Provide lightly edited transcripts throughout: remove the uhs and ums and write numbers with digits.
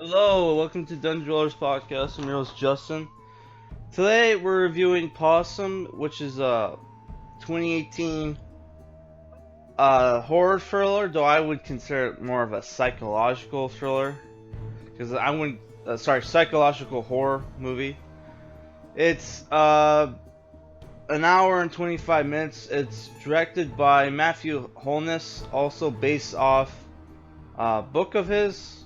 Hello, welcome to Dungeon Dwellers Podcast. I'm your host Justin. Today we're reviewing Possum, which is a 2018 horror thriller, though I would consider it more of a psychological thriller, because I wouldn't. Psychological horror movie. It's an hour and 25 minutes. It's directed by Matthew Holness, also based off a book of his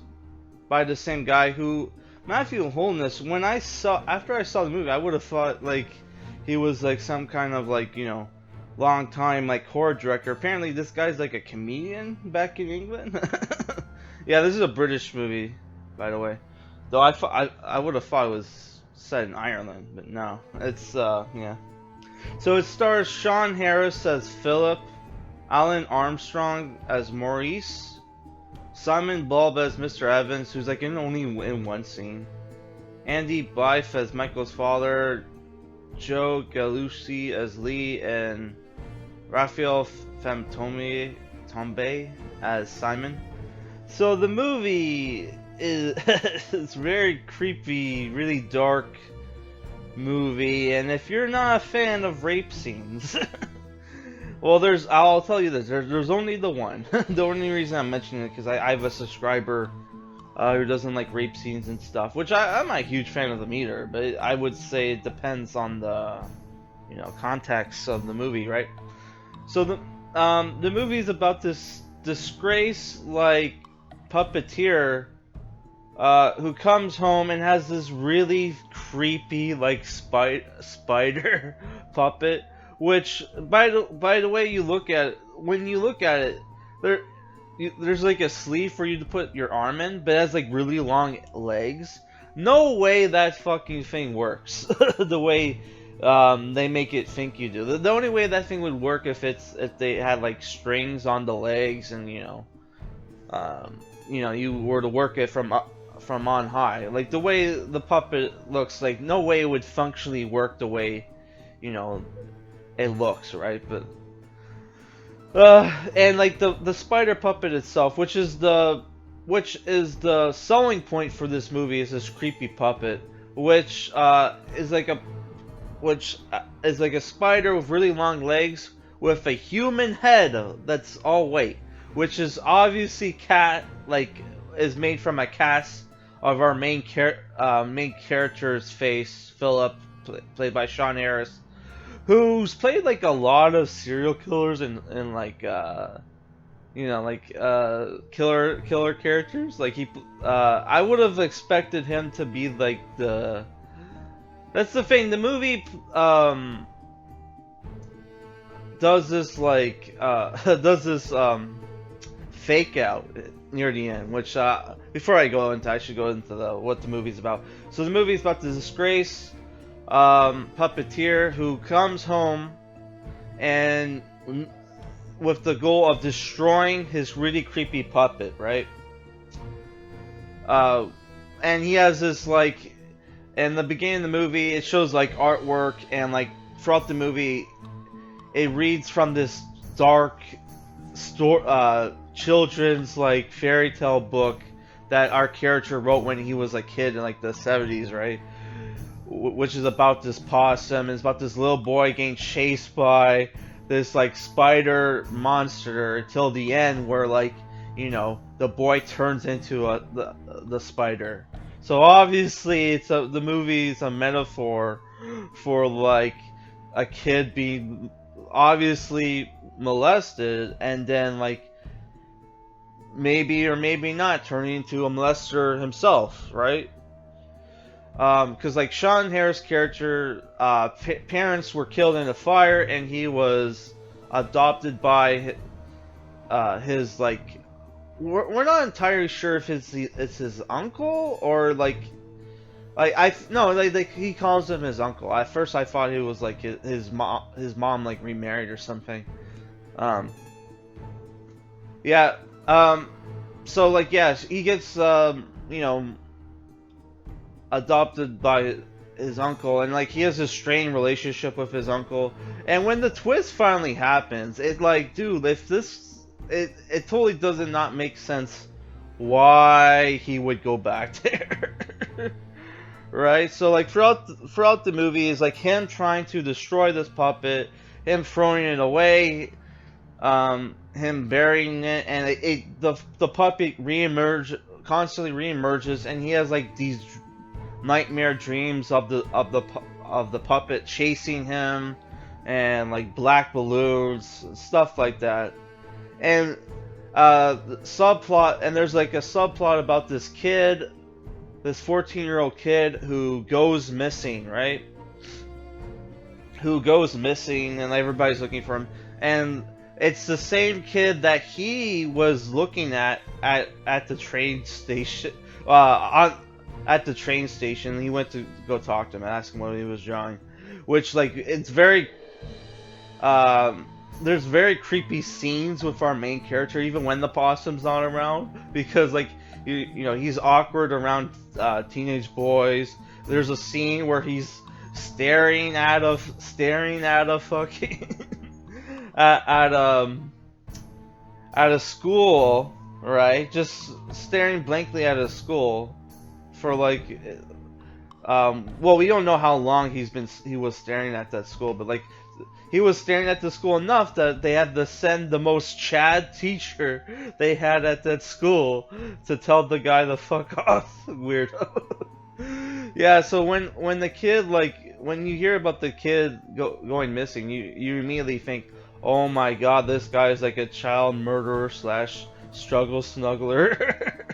by the same guy who Matthew Holness. After I saw the movie, I would have thought like he was like some kind of like long time like horror director. Apparently, this guy's like a comedian back in England. Yeah, this is a British movie, by the way. Though I would have thought it was set in Ireland, but no, it's yeah. So it stars Sean Harris as Philip, Alun Armstrong as Maurice, Simon Bulb as Mr. Evans, who's like only in one scene, Andy Blythe as Michael's father, Joe Galucci as Lee, and Raphael Tombe as Simon. So the movie is it's very creepy, really dark movie, and if you're not a fan of rape scenes, well, I'll tell you this, there's only the one. The only reason I'm mentioning it because I have a subscriber who doesn't like rape scenes and stuff, which I'm not a huge fan of them either, but I would say it depends on the context of the movie, right? So the movie is about this disgrace like puppeteer who comes home and has this really creepy like spider puppet, which by the way you look at it, when you look at it, there's like a sleeve for you to put your arm in, but it has like really long legs. No way that fucking thing works the way they make it think you do. The only way that thing would work if they had like strings on the legs and you were to work it from on high. Like the way the puppet looks, like no way it would functionally work the way it looks, right? But and like the spider puppet itself, which is the selling point for this movie, is this creepy puppet, which is like a spider with really long legs with a human head that's all white, which is obviously is made from a cast of our main character's face, Philip, played by Sean Harris, who's played like a lot of serial killers and killer characters. Like I would have expected him to be like the. That's the thing. The movie does this fake out near the end, which before I should go into what the movie's about. So the movie's about the disgrace puppeteer who comes home and with the goal of destroying his really creepy puppet, right? And he has this like, in the beginning of the movie, it shows like artwork, and like throughout the movie, it reads from this dark children's like fairy tale book that our character wrote when he was a kid in like the 70s, right? Which is about this possum. It's about this little boy getting chased by this like spider monster until the end, where like the boy turns into the spider. So obviously the movie is a metaphor for like a kid being obviously molested and then like maybe or maybe not turning into a molester himself, right? Because like Sean Harris' character, parents were killed in a fire, and he was adopted by his like. We're not entirely sure if it's his uncle or like he calls him his uncle. At first, I thought he was like his mom like remarried or something. Yeah. So like he gets adopted by his uncle, and like he has a strained relationship with his uncle. And when the twist finally happens, it like, dude, if this it totally does not make sense why he would go back there. Right? So like throughout the movie is like him trying to destroy this puppet, him throwing it away, him burying it, and the puppet constantly reemerges, and he has like these nightmare dreams of the puppet chasing him, and like black balloons, stuff like that. And subplot, and there's like a subplot about this kid, this 14-year-old kid who goes missing, right? Who goes missing, and everybody's looking for him, and it's the same kid that he was looking at the train station. At the train station, he went to go talk to him and ask him what he was drawing, which like it's very there's very creepy scenes with our main character, even when the possum's not around, because like you know he's awkward around teenage boys. There's a scene where he's staring at a fucking at a school, right? Just staring blankly at a school for like well, we don't know how long he was staring at that school, but like he was staring at the school enough that they had to send the most Chad teacher they had at that school to tell the guy to fuck off, weirdo. Yeah, so when the kid, like, when you hear about the kid going missing, you immediately think, oh my god, this guy is like a child murderer / struggle snuggler.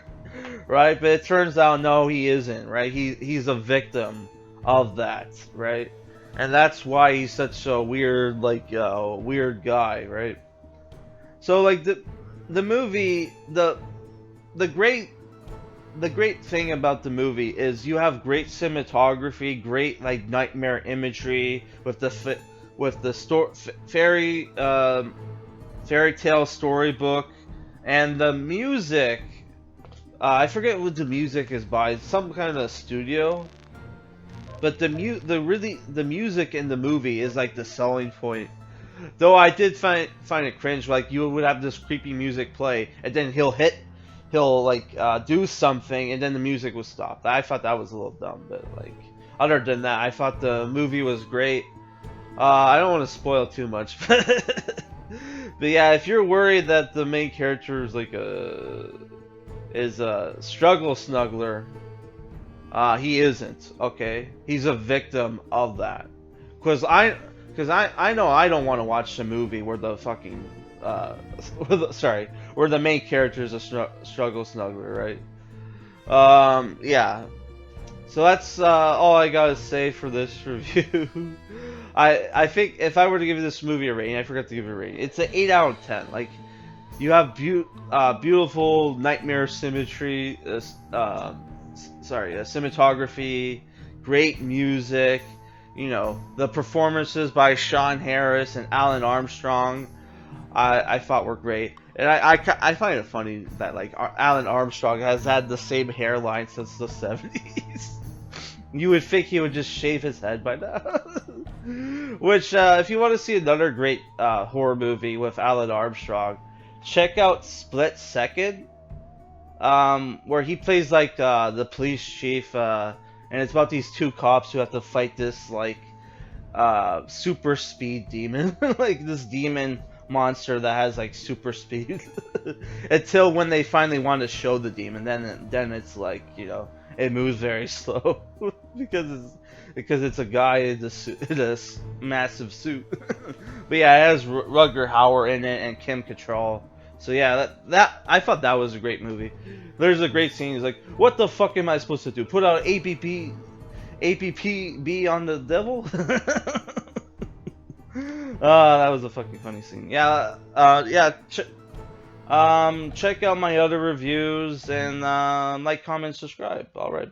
Right? But it turns out, no, he isn't, right? He's a victim of that, right? And that's why he's such a weird, like, weird guy, right? So, like, the movie, the great thing about the movie is you have great cinematography, great like nightmare imagery with the fairy tale storybook, and the music. I forget what the music is by. It's some kind of studio, but the music in the movie is like the selling point. Though I did find it cringe. Like you would have this creepy music play, and then he'll like do something, and then the music would stop. I thought that was a little dumb, but like other than that, I thought the movie was great. I don't want to spoil too much, but yeah, if you're worried that the main character is like a struggle snuggler, he isn't. Okay, he's a victim of that. Because I know I don't want to watch a movie where the fucking where the main character is a struggle snuggler, right? Yeah. So that's all I gotta say for this review. I think if I were to give this movie a rating, I forgot to give it a rating. It's an 8 out of 10. Like, you have beautiful nightmare symmetry, cinematography, great music. You know, the performances by Sean Harris and Alun Armstrong, I thought were great. And I find it funny that like Alun Armstrong has had the same hairline since the 70s. You would think he would just shave his head by now. Which, if you want to see another great horror movie with Alun Armstrong, check out Split Second, where he plays like the police chief, and it's about these two cops who have to fight this like super speed demon, like this demon monster that has like super speed. Until when they finally want to show the demon, then it's like, you know, it moves very slow because it's a guy in this massive suit. But yeah, it has Rutger Hauer in it and Kim Cattrall. So yeah, that I thought that was a great movie. There's a great scene. He's like, "What the fuck am I supposed to do? Put out APB on the devil?" That was a fucking funny scene. Yeah, yeah. Check out my other reviews and like, comment, subscribe. All right. Bye.